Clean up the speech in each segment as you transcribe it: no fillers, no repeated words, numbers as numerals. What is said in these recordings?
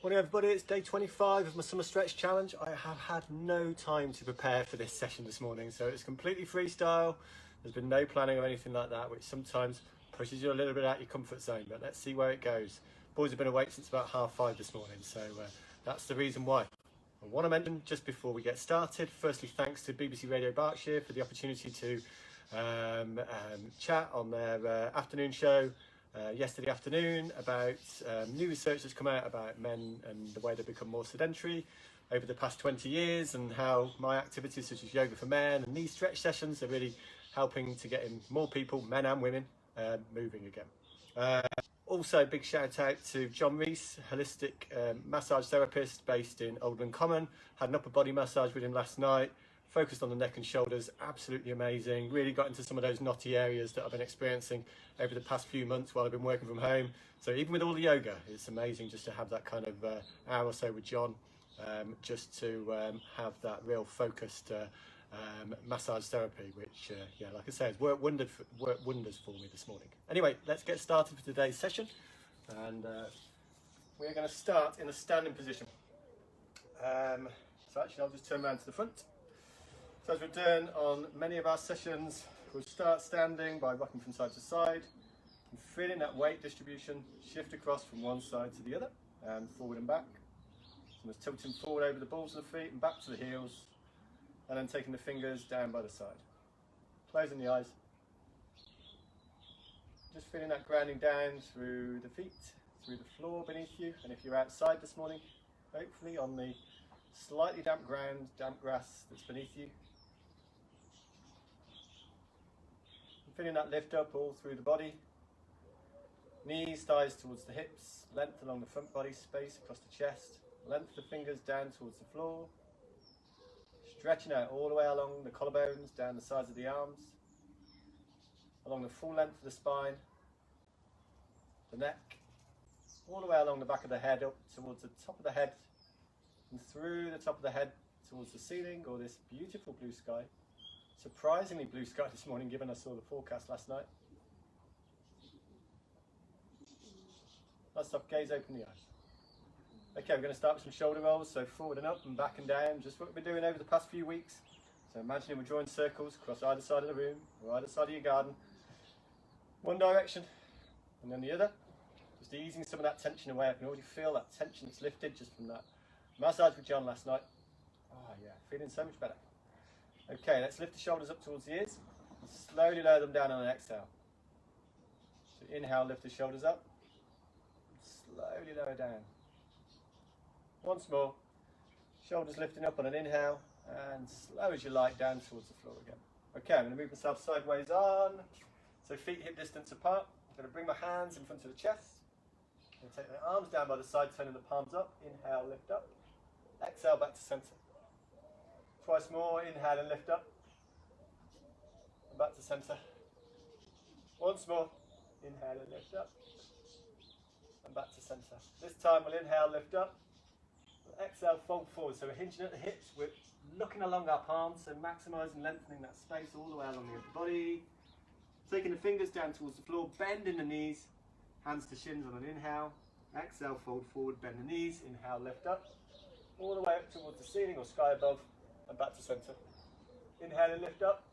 Morning everybody, it's day 25 of my summer stretch challenge. I have had no time to prepare for this session this morning, so it's completely freestyle. There's been no planning or anything like that, which sometimes pushes you a little bit out your comfort zone, but let's see where it goes. Boys have been awake since about 5:30 this morning, so that's the reason why. I want to mention just before we get started, firstly thanks to BBC Radio Berkshire for the opportunity to chat on their afternoon show yesterday afternoon about new research that's come out about men and the way they become more sedentary over the past 20 years and how my activities such as yoga for men and these stretch sessions are really helping to get in more people, men and women, moving again. Also, big shout out to John Rees, holistic massage therapist based in Oldham Common. Had an upper body massage with him last night. Focused on the neck and shoulders, absolutely amazing. Really got into some of those knotty areas that I've been experiencing over the past few months while I've been working from home. So even with all the yoga, it's amazing just to have that kind of hour or so with John, just to have that real focused massage therapy, which, yeah, like I say, has worked wonders for me this morning. Anyway, let's get started for today's session. And we're going to start in a standing position. So actually, I'll just turn around to the front. So as we've done on many of our sessions, we'll start standing by rocking from side to side and feeling that weight distribution shift across from one side to the other and forward and back. So just tilting forward over the balls of the feet and back to the heels, and then taking the fingers down by the side. Closing the eyes. Just feeling that grounding down through the feet, through the floor beneath you, and if you're outside this morning, hopefully on the slightly damp ground, damp grass that's beneath you. Feeling that lift up all through the body. Knees, thighs towards the hips, length along the front body, space across the chest, length of the fingers down towards the floor. Stretching out all the way along the collarbones, down the sides of the arms, along the full length of the spine, the neck, all the way along the back of the head up towards the top of the head, and through the top of the head towards the ceiling or this beautiful blue sky. Surprisingly blue sky this morning, given I saw the forecast last night. Last off, gaze, open the eyes. Okay, we're going to start with some shoulder rolls, so forward and up and back and down, just what we've been doing over the past few weeks. So imagining we're drawing circles across either side of the room or either side of your garden. One direction and then the other. Just easing some of that tension away. I can already feel that tension that's lifted just from that massage with John last night. Oh yeah, feeling so much better. Okay, let's lift the shoulders up towards the ears and slowly lower them down on an exhale. So inhale, lift the shoulders up, slowly lower down. Once more, shoulders lifting up on an inhale and slow as you like down towards the floor again. Okay, I'm going to move myself sideways on, so feet hip distance apart. I'm going to bring my hands in front of the chest. I'm going to take my arms down by the side, turning the palms up. Inhale, lift up. Exhale, back to center. Twice more, inhale and lift up, and back to center. Once more, inhale and lift up, and back to center. This time we'll inhale, lift up, we'll exhale, fold forward. So we're hinging at the hips, we're looking along our palms, so maximising lengthening that space all the way along the upper body. Taking the fingers down towards the floor, bending the knees, hands to shins on an inhale, exhale, fold forward, bend the knees, inhale, lift up, all the way up towards the ceiling or sky above, and back to center. Inhale and lift up.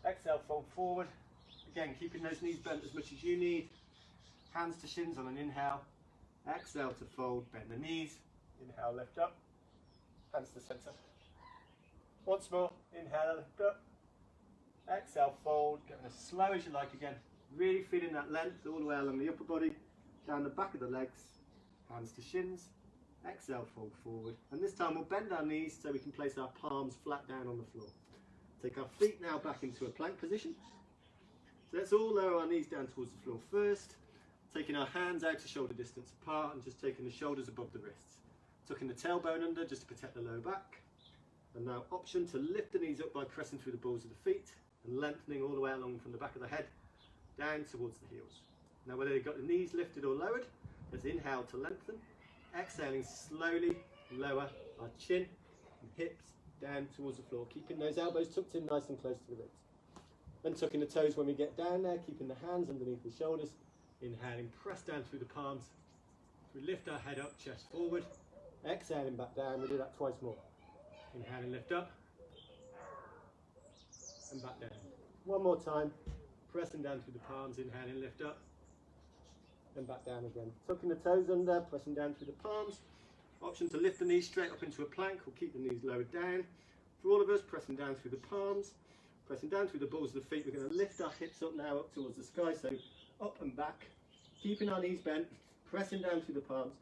Exhale, fold forward. Again, keeping those knees bent as much as you need. Hands to shins on an inhale. Exhale to fold, bend the knees. Inhale, lift up. Hands to center. Once more, inhale, lift up. Exhale, fold. Going as slow as you like again. Really feeling that length all the way along the upper body, down the back of the legs. Hands to shins. Exhale, fold forward, and this time we'll bend our knees so we can place our palms flat down on the floor. Take our feet now back into a plank position. So let's all lower our knees down towards the floor first, taking our hands out to shoulder distance apart and just taking the shoulders above the wrists. Tucking the tailbone under just to protect the lower back. And now option to lift the knees up by pressing through the balls of the feet and lengthening all the way along from the back of the head down towards the heels. Now whether you've got the knees lifted or lowered, let's inhale to lengthen. Exhaling, slowly lower our chin and hips down towards the floor, keeping those elbows tucked in nice and close to the ribs. Then tucking the toes when we get down there, keeping the hands underneath the shoulders. Inhaling, press down through the palms, We lift our head up, chest forward, exhaling back down. We do that twice more. Inhale and lift up, and back down. One more time, pressing down through the palms, inhale and lift up, and back down again. Tucking the toes under, pressing down through the palms. Option to lift the knees straight up into a plank or keep the knees lowered down. For all of us, pressing down through the palms, pressing down through the balls of the feet. We're going to lift our hips up now, up towards the sky, so up and back, keeping our knees bent, pressing down through the palms.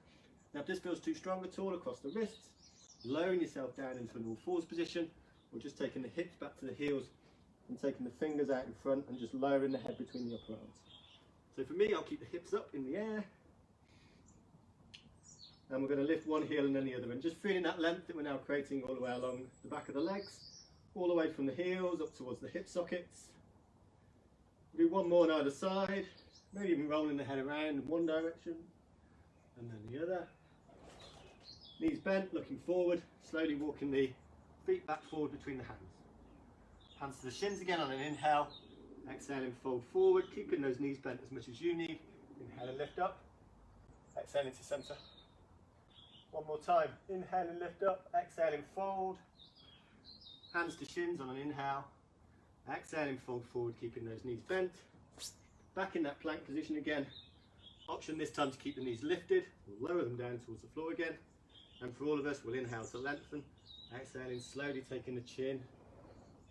Now if this feels too strong at all across the wrists, lowering yourself down into an all fours position, or just taking the hips back to the heels and taking the fingers out in front and just lowering the head between the upper arms. So for me, I'll keep the hips up in the air, and we're going to lift one heel and then the other, and just feeling that length that we're now creating all the way along the back of the legs, all the way from the heels up towards the hip sockets. Do one more on either side, maybe even rolling the head around in one direction and then the other. Knees bent, looking forward, slowly walking the feet back forward between the hands. Hands to the shins again on an inhale, exhaling fold forward, keeping those knees bent as much as you need. Inhale and lift up, exhaling to centre. One more time, inhale and lift up, exhaling fold. Hands to shins on an inhale, exhaling fold forward, keeping those knees bent. Back in that plank position again. Option this time to keep the knees lifted. We'll lower them down towards the floor again. And for all of us, we'll inhale to lengthen, exhaling slowly, taking the chin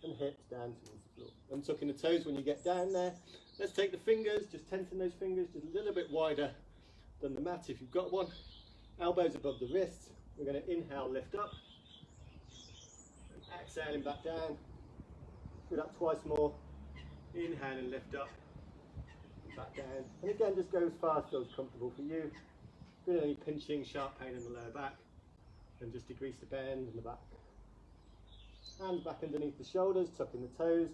and hips down towards the floor. And tucking the toes when you get down there. Let's take the fingers, just tension those fingers just a little bit wider than the mat if you've got one. Elbows above the wrists. We're going to inhale, lift up, and exhaling back down. Do that twice more. Inhale and lift up, and back down. And again, just go as far as feels comfortable for you. Feel any pinching, sharp pain in the lower back, then just decrease the bend in the back. Hands back underneath the shoulders, tucking the toes,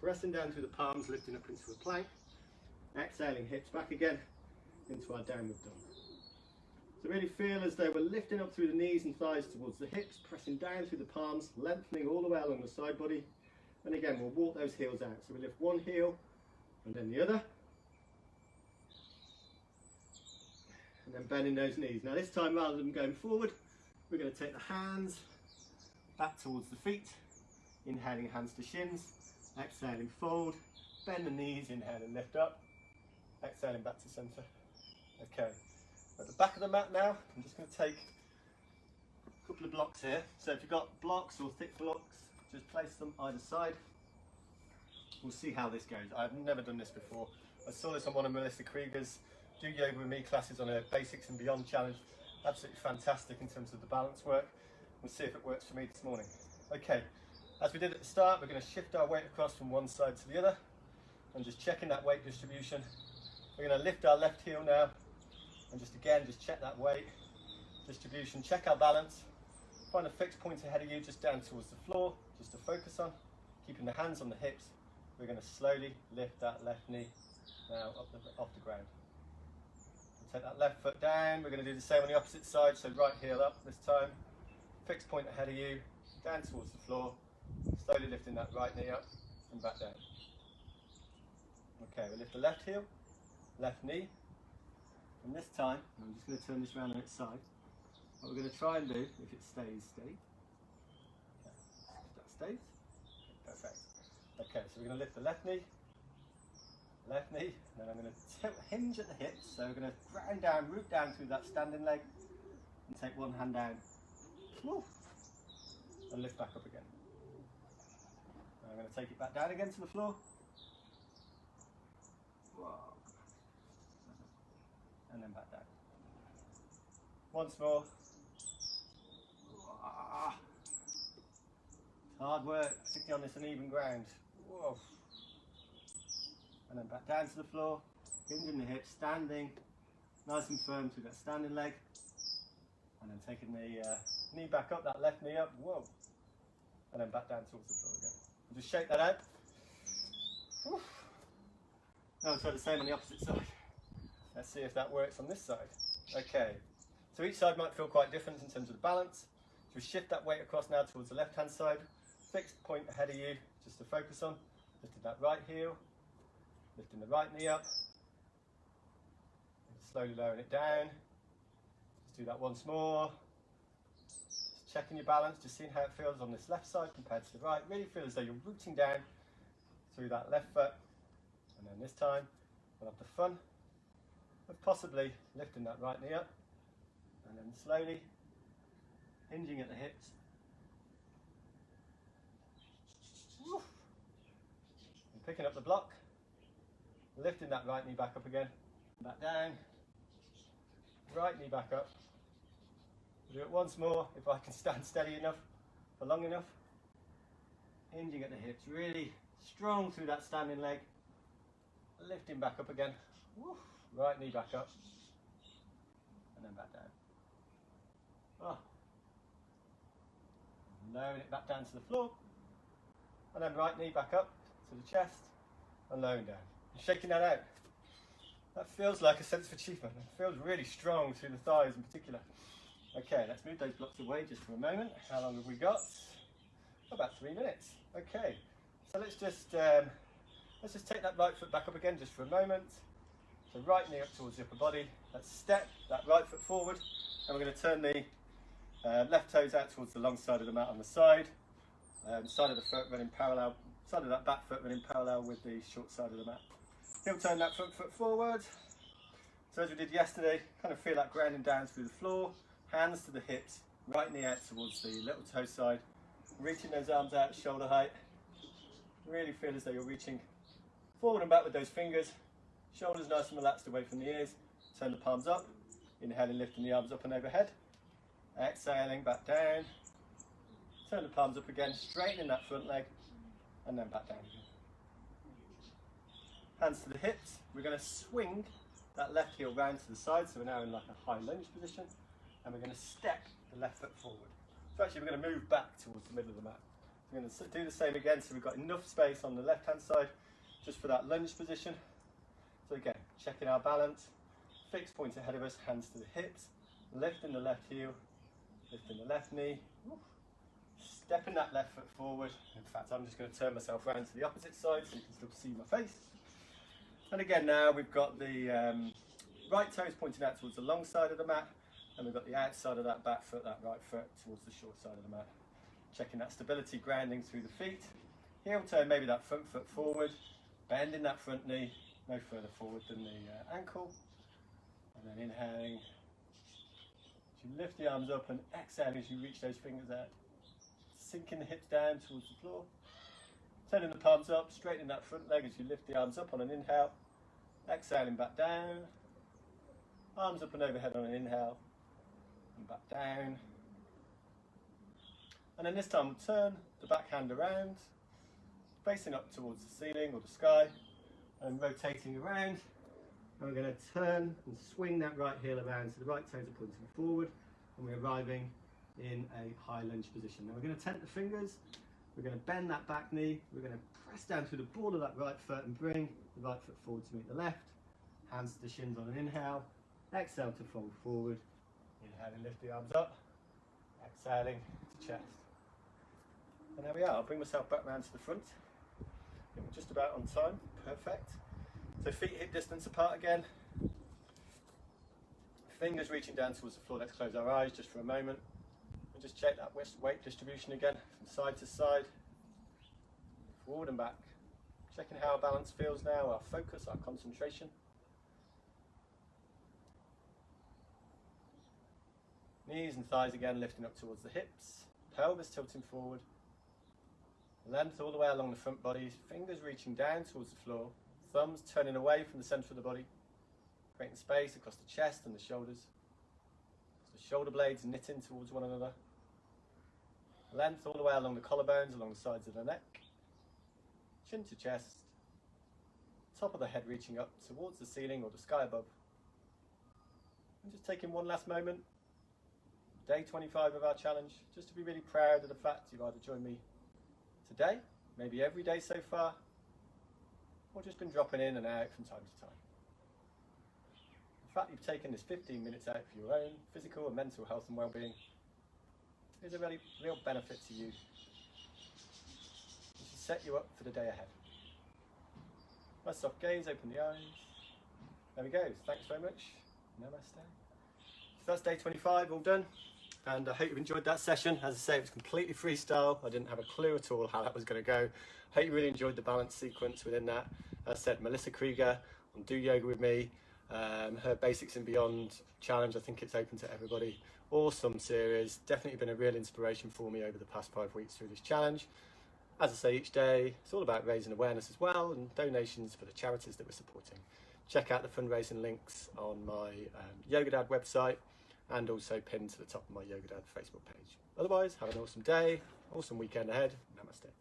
pressing down through the palms, lifting up into a plank. Exhaling, hips back again into our downward dog. So really feel as though we're lifting up through the knees and thighs towards the hips, pressing down through the palms, lengthening all the way along the side body. And again, we'll walk those heels out. So we lift one heel and then the other. And then bending those knees. Now this time, rather than going forward, we're going to take the hands back towards the feet. Inhaling, hands to shins. Exhaling, fold. Bend the knees, inhale and lift up. Exhaling back to centre. Okay. At the back of the mat now, I'm just going to take a couple of blocks here. So if you've got blocks or thick blocks, just place them either side. We'll see how this goes. I've never done this before. I saw this on one of Melissa Krieger's Do Yoga With Me classes on a Basics and Beyond challenge. Absolutely fantastic in terms of the balance work. We'll see if it works for me this morning. Okay, as we did at the start, we're going to shift our weight across from one side to the other and just checking that weight distribution. We're going to lift our left heel now and just check that weight distribution, check our balance, find a fixed point ahead of you just down towards the floor, just to focus on, keeping the hands on the hips. We're going to slowly lift that left knee now off the ground. Take that left foot down. We're going to do the same on the opposite side, so right heel up this time, fixed point ahead of you, down towards the floor, slowly lifting that right knee up and back down. Okay, we lift the left heel, left knee, and this time, I'm just going to turn this around on its side. What we're going to try and do, if it stays steady, okay, if that stays, perfect. Okay, so we're going to lift the left knee, and then I'm going to hinge at the hips, so we're going to ground down, root down through that standing leg, and take one hand down, woo, and lift back up again. And I'm going to take it back down again to the floor, whoa, and then back down. Once more. It's hard work, particularly on this uneven ground. Whoa. And then back down to the floor, hinging the hips, standing, nice and firm through that standing leg. And then taking the knee back up, that left knee up, whoa. And then back down towards the floor again. And just shake that out. Whew. Now we'll try the same on the opposite side. Let's see if that works on this side. Okay, so each side might feel quite different in terms of the balance. So we shift that weight across now towards the left hand side. Fixed point ahead of you, just to focus on. Lifting that right heel. Lifting the right knee up, slowly lowering it down, Let's do that once more. Just checking your balance, just seeing how it feels on this left side compared to the right. Really feel as though you're rooting down through that left foot. And then this time, we'll have the fun of possibly lifting that right knee up and then slowly hinging at the hips. Woo. And picking up the block, lifting that right knee back up again, back down, right knee back up. We'll do it once more if I can stand steady enough for long enough. Hinging at the hips, really strong through that standing leg. Lifting back up again. Woo. Right knee back up. And then back down. Oh. Lowering it back down to the floor. And then right knee back up to the chest and lowering down. And shaking that out. That feels like a sense of achievement. It feels really strong through the thighs in particular. Okay, let's move those blocks away just for a moment. How long have we got? About 3 minutes. Okay, so let's just take that right foot back up again just for a moment. So right knee up towards the upper body. Let's step that right foot forward, and we're going to turn the left toes out towards the long side of the mat on the side. Side of the foot running parallel, side of that back foot running parallel with the short side of the mat. Heel turn that front foot forward. So as we did yesterday, kind of feel that grounding down through the floor. Hands to the hips, right knee out towards the little toe side. Reaching those arms out shoulder height. Really feel as though you're reaching forward and back with those fingers. Shoulders nice and relaxed away from the ears. Turn the palms up. Inhaling, lifting the arms up and overhead. Exhaling, back down. Turn the palms up again, straightening that front leg. And then back down again. Hands to the hips. We're going to swing that left heel round to the side. So we're now in like a high lunge position. And we're going to step the left foot forward. So actually we're going to move back towards the middle of the mat. We're going to do the same again, so we've got enough space on the left hand side just for that lunge position. So again, checking our balance, fixed point ahead of us, hands to the hips, lifting the left heel, lifting the left knee, stepping that left foot forward. In fact, I'm just going to turn myself around to the opposite side so you can still see my face. And again now we've got the right toes pointing out towards the long side of the mat, and we've got the outside of that back foot, that right foot, towards the short side of the mat. Checking that stability, grounding through the feet. Heel turn maybe that front foot forward, bending that front knee no further forward than the ankle. And then inhaling. As you lift the arms up and exhale as you reach those fingers out. Sinking the hips down towards the floor. Turning the palms up, straightening that front leg as you lift the arms up on an inhale. Exhaling back down. Arms up and overhead on an inhale. And back down. And then this time we'll turn the back hand around, facing up towards the ceiling or the sky, and rotating around. And we're going to turn and swing that right heel around so the right toes are pointing forward, and we're arriving in a high lunge position. Now we're going to tent the fingers, we're going to bend that back knee, we're going to press down through the ball of that right foot and bring the right foot forward to meet the left. Hands to the shins on an inhale, exhale to fold forward, inhaling, lift the arms up, exhaling to chest. And there we are. I'll bring myself back round to the front. We're just about on time. Perfect. So feet hip distance apart again. Fingers reaching down towards the floor. Let's close our eyes just for a moment. And just check that weight distribution again from side to side. Forward and back. Checking how our balance feels now, our focus, our concentration. Knees and thighs again lifting up towards the hips. Pelvis tilting forward. Length all the way along the front body, fingers reaching down towards the floor, thumbs turning away from the centre of the body, creating space across the chest and the shoulders. So shoulder blades knitting towards one another. Length all the way along the collarbones, along the sides of the neck, chin to chest, top of the head reaching up towards the ceiling or the sky above. And just taking one last moment, day 25 of our challenge, just to be really proud of the fact you've either joined me today, maybe every day so far, or just been dropping in and out from time to time. The fact you've taken this 15 minutes out for your own physical and mental health and well-being is a really real benefit to you. It should set you up for the day ahead. Nice soft gaze, open the eyes. There we go. Thanks very much. Namaste. So that's day 25 all done, and I hope you've enjoyed that session. As I say, it was completely freestyle. I didn't have a clue at all how that was going to go. Hope you really enjoyed the balance sequence within that. As I said, Melissa Krieger on Do Yoga With Me, her Basics and Beyond challenge, I think it's open to everybody. Awesome series, definitely been a real inspiration for me over the past 5 weeks through this challenge. As I say each day, it's all about raising awareness as well, and donations for the charities that we're supporting. Check out the fundraising links on my Yoga Dad website, and also pinned to the top of my Yoga Dad Facebook page. Otherwise, have an awesome day, awesome weekend ahead. Namaste.